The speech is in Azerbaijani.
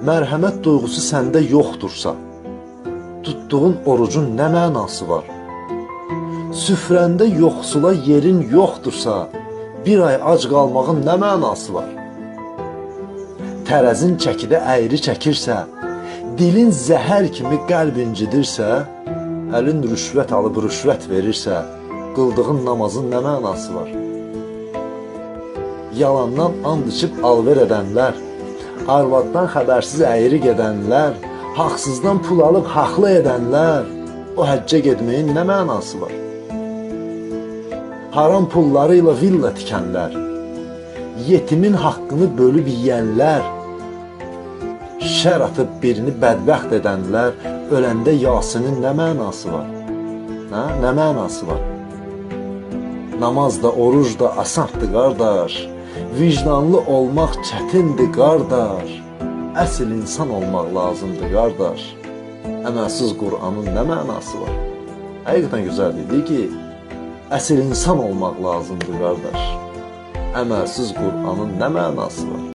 mərhəmət duyğusu səndə yoxdursa, tutduğun orucun nə mənası var? Süfrəndə yoxsula yerin yoxdursa, bir ay ac qalmağın nə mənası var? Tərəzin çəkidə əyri çəkirsə, dilin zəhər kimi qəlb incidirsə, əlin rüşvət alıb rüşvət verirsə, qıldığın namazın nə mənası var? Yalandan and içib alver edənlər, arvaddan xəbərsiz əyri gedənlər, haqsızdan pul alıb haqlı edənlər, o həccə getməyin nə mənası var? Haram pullarıyla villa tikənlər, yetimin haqqını bölüb yiyənlər, şər atıb birini bədbəxt edənlər, öləndə Yasinin nə mənası var? Nə mənası var? Namaz da, oruc da asandır qardaş, vicdanlı olmaq çətindir qardaş, əsl insan olmaq lazımdır qardaş. Əməlsiz Qur'anın nə mənası var? Həqiqətən gözəl dedi ki, əsl insan olmaq lazımdır qardaş. Əməlsiz Qur'anın nə mənası var?